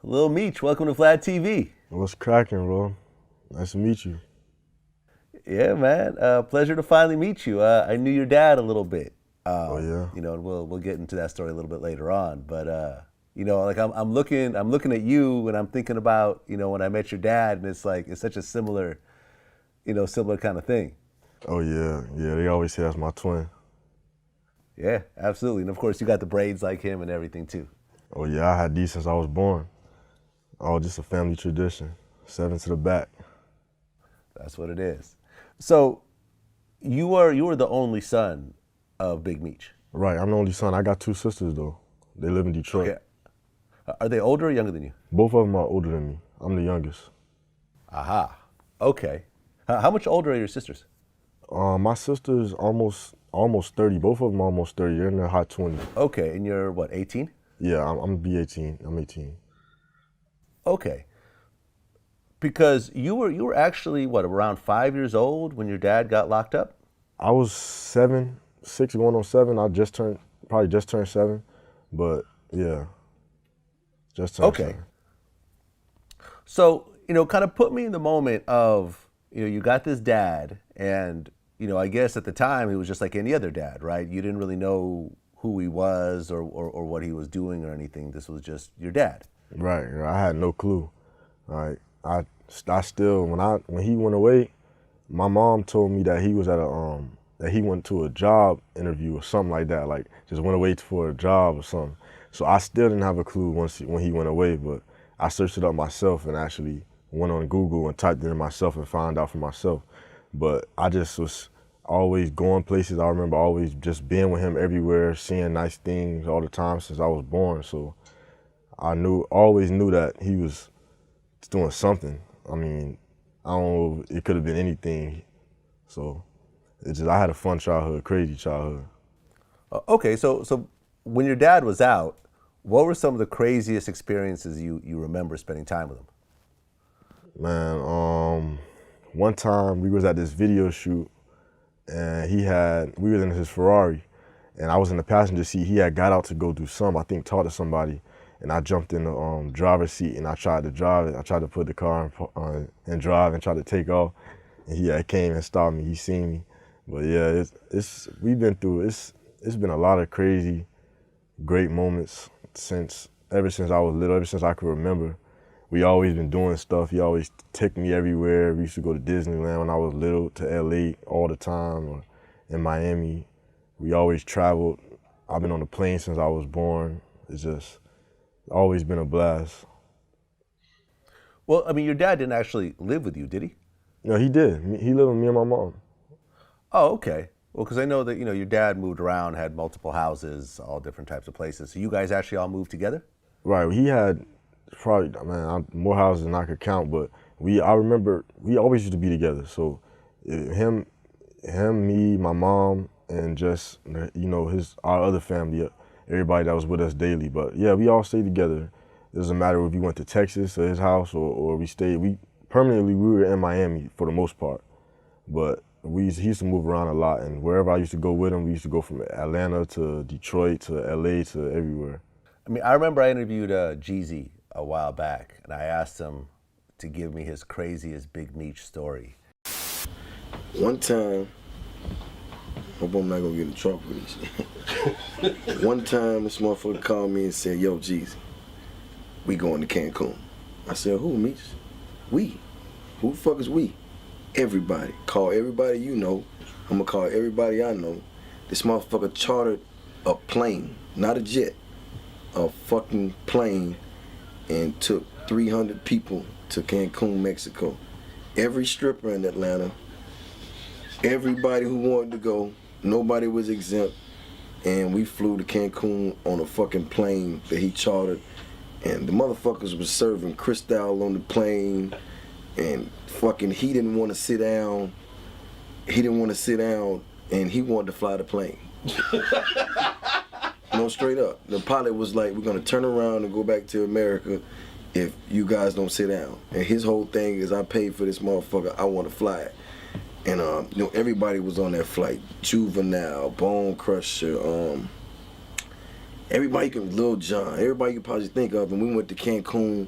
Lil Meech, welcome to VladTV. What's cracking, bro? Nice to meet you. Yeah, man. Pleasure to finally meet you. I knew your dad a little bit. Oh yeah. And we'll get into that story a little bit later on. But like I'm looking at you and I'm thinking about when I met your dad, and it's such a similar kind of thing. Oh yeah. Yeah, they always say that's my twin. Yeah, absolutely. And of course you got the braids like him and everything too. Oh yeah, I had these since I was born. All just a family tradition. 7 to the back. That's what it is. So you were the only son of Big Meech. Right, I'm the only son. I got 2 sisters though. They live in Detroit. Okay. Are they older or younger than you? Both of them are older than me. I'm the youngest. Aha. Okay. How much older are your sisters? My sister's almost 30. Both of them are almost 30. They're in their hot 20s. Okay, and you're what, 18? Yeah, I'm be 18. I'm 18. Okay. Because you were actually what, around 5 years old when your dad got locked up? I was 7, 6 going on 7. Probably just turned 7. But yeah. Just turned 7. So, kind of put me in the moment of, you got this dad, and, I guess at the time he was just like any other dad, right? You didn't really know who he was or what he was doing or anything. This was just your dad. Right. I had no clue. Like I still when he went away, my mom told me that he was at that he went to a job interview or something like that. Like just went away for a job or something. So I still didn't have a clue when he went away, but I searched it up myself and actually went on Google and typed it in myself and found out for myself. But I just was always going places. I remember always just being with him everywhere, seeing nice things all the time since I was born. So I always knew that he was doing something. I mean, I don't know, it could have been anything. So I had a fun childhood, crazy childhood. Okay, so when your dad was out, what were some of the craziest experiences you remember spending time with him? Man, one time we was at this video shoot and we was in his Ferrari and I was in the passenger seat. He had got out to go do something, I think talk to somebody, and I jumped in the driver's seat and I tried to drive it. I tried to put the car and drive and try to take off, and he came and stopped me. He seen me. But yeah, we've been through, it's been a lot of crazy, great moments ever since I was little, ever since I could remember. We always been doing stuff. He always took me everywhere. We used to go to Disneyland when I was little, to LA all the time, or in Miami. We always traveled. I've been on the plane since I was born. It's just always been a blast. Well, I mean, your dad didn't actually live with you, did he? No, he did. He lived with me and my mom. Oh, okay. Well, because I know that, your dad moved around, had multiple houses, all different types of places. So you guys actually all moved together? Right. He had probably, more houses than I could count, but I remember we always used to be together. So him, me, my mom, and just, our other family, everybody that was with us daily. But yeah, we all stayed together. It doesn't matter if we went to Texas to his house or we were in Miami for the most part. But he used to move around a lot, and wherever I used to go with him, we used to go from Atlanta to Detroit to LA to everywhere. I mean, I remember I interviewed Jeezy a while back, and I asked him to give me his craziest Big Meech story. One time, hope I'm not gonna get in trouble for this. One time, this motherfucker called me and said, "Yo, Jeezy, we going to Cancun." I said, "Who, Meech?" "We." "Who the fuck is we?" "Everybody. Call everybody you know. I'm gonna call everybody I know." This motherfucker chartered a plane, not a jet, a fucking plane, and took 300 people to Cancun, Mexico. Every stripper in Atlanta, everybody who wanted to go, nobody was exempt, and we flew to Cancun on a fucking plane that he chartered, and the motherfuckers was serving Cristal on the plane, and fucking he didn't want to sit down, and he wanted to fly the plane. No, straight up. The pilot was like, "We're gonna turn around and go back to America if you guys don't sit down." And his whole thing is, "I paid for this motherfucker, I want to fly it." And everybody was on that flight. Juvenile, Bone Crusher, Everybody can, Lil Jon, everybody you could probably think of, and we went to Cancun,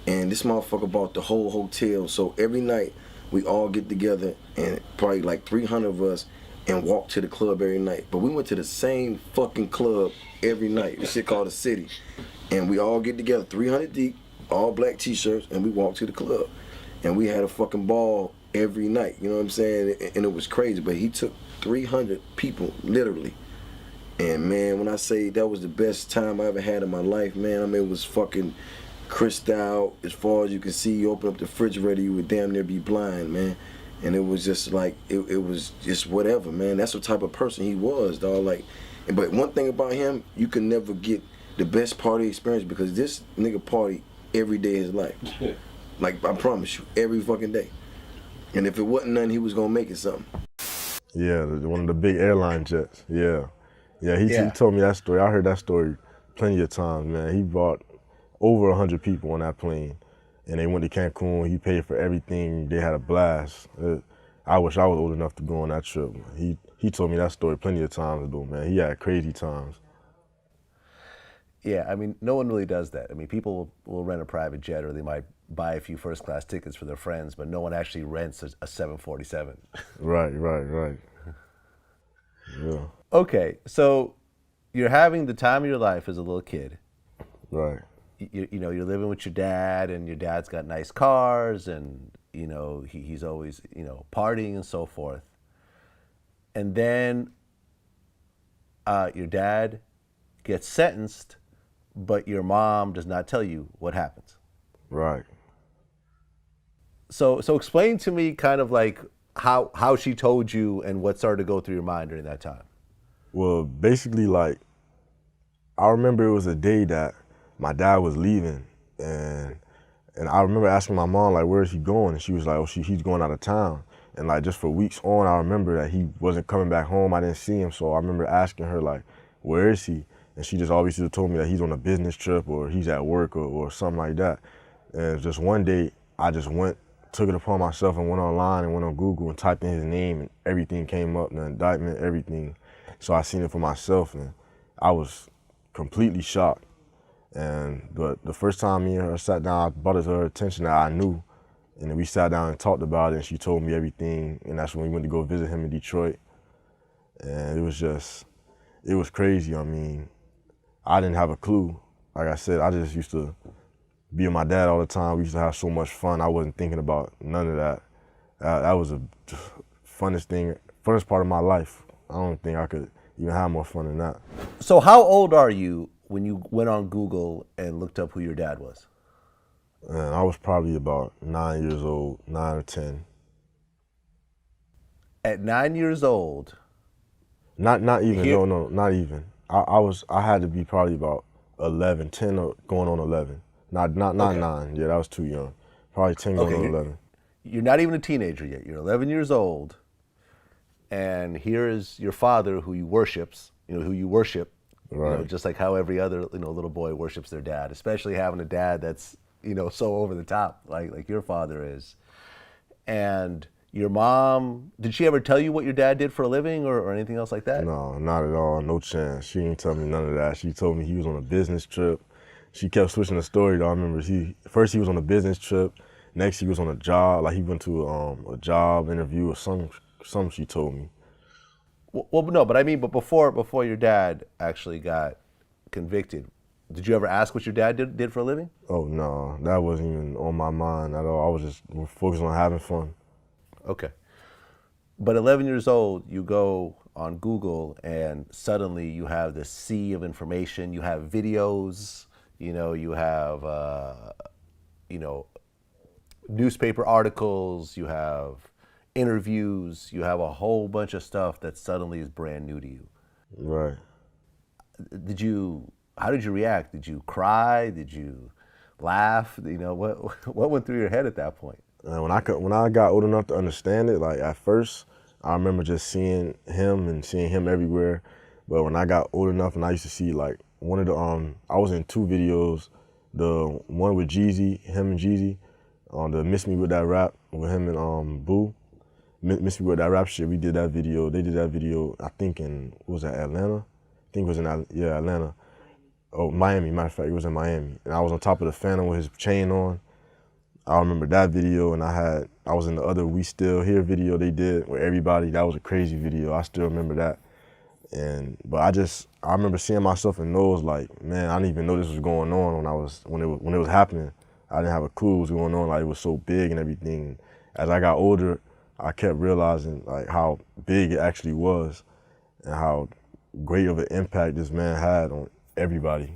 and this motherfucker bought the whole hotel. So every night we all get together, and probably like 300 of us, and walk to the club every night. But we went to the same fucking club every night. This shit called The City, and we all get together, 300 deep, all black t-shirts, and we walk to the club, and we had a fucking ball every night. You know what I'm saying? And it was crazy. But he took 300 people literally. And man, when I say that was the best time I ever had in my life, man, I mean, it was fucking crystal as far as you can see. You open up the refrigerator, you would damn near be blind, man. And it was just like, it was just whatever, man. That's what type of person he was, dog. Like, but one thing about him, you can never get the best party experience because this nigga party every day of his life. Like, I promise you, every fucking day. And if it wasn't nothing, he was gonna make it something. Yeah, one of the big airline jets, yeah. Yeah, he told me that story. I heard that story plenty of times, man. He brought over 100 people on that plane, and they went to Cancun. He paid for everything. They had a blast. I wish I was old enough to go on that trip. He told me that story plenty of times, though, man. He had crazy times. Yeah, I mean, no one really does that. I mean, people will rent a private jet, or they might buy a few first-class tickets for their friends, but no one actually rents a 747. Right. Yeah. Okay, so you're having the time of your life as a little kid. Right. You know, you're living with your dad, and your dad's got nice cars, and, you know, he's always, you know, partying and so forth. And then your dad gets sentenced, but your mom does not tell you what happens. Right. So explain to me kind of like how she told you and what started to go through your mind during that time. Well, basically, like, I remember it was a day that my dad was leaving, and I remember asking my mom, like, where is he going? And she was like, oh, he's going out of town. And like, just for weeks on, I remember that he wasn't coming back home. I didn't see him, so I remember asking her, like, where is he? And she just always told me that he's on a business trip or he's at work or something like that. And just one day, I just took it upon myself and went online and went on Google and typed in his name, and everything came up, the indictment, everything. So I seen it for myself, and I was completely shocked. But the first time me and her sat down, I brought it to her attention that I knew, and then we sat down and talked about it, and she told me everything, and that's when we went to go visit him in Detroit. And it was crazy. I mean, I didn't have a clue. Like I said, I just used to be with my dad all the time. We used to have so much fun. I wasn't thinking about none of that. That was the funnest part of my life. I don't think I could even have more fun than that. So how old are you when you went on Google and looked up who your dad was? And I was probably about 9 years old, 9 or 10. At 9 years old? Not even, no, not even. I had to be probably about 11, 10 or going on 11. Not okay. 9, yeah, that was too young. Probably 10 going on 11. You're not even a teenager yet, you're 11 years old, and here is your father who you worship, right. Just like how every other little boy worships their dad, especially having a dad that's so over the top like your father is. And your mom, did she ever tell you what your dad did for a living or anything else like that? No, not at all, no chance. She didn't tell me none of that. She told me he was on a business trip. She kept switching the story though. I remember first he was on a business trip, next he was on a job, like he went to a job interview or something she told me. Well, no, but I mean, before your dad actually got convicted, did you ever ask what your dad did for a living? Oh no, that wasn't even on my mind at all. I was just focused on having fun. Okay. But 11 years old, you go on Google and suddenly you have this sea of information. You have videos, you have, newspaper articles, you have interviews, you have a whole bunch of stuff that suddenly is brand new to you. Right. How did you react? Did you cry? Did you laugh? What went through your head at that point? When I got old enough to understand it, like at first, I remember just seeing him everywhere. But when I got old enough and I used to see like one of the I was in 2 videos, the one with Jeezy, him and Jeezy, the Miss Me With That Rap with him and Boo. Miss Me With That Rap shit, we did that video. They did that video, I think in, what was that, Atlanta? I think it was in, Atlanta. Oh, Miami, matter of fact, it was in Miami. And I was on top of the Phantom with his chain on. I remember that video, and I was in the other We Still Here video they did with everybody. That was a crazy video. I still remember that. But I remember seeing myself in those like, man, I didn't even know this was going on when it was happening. I didn't have a clue what was going on. Like, it was so big and everything. As I got older, I kept realizing like how big it actually was and how great of an impact this man had on everybody.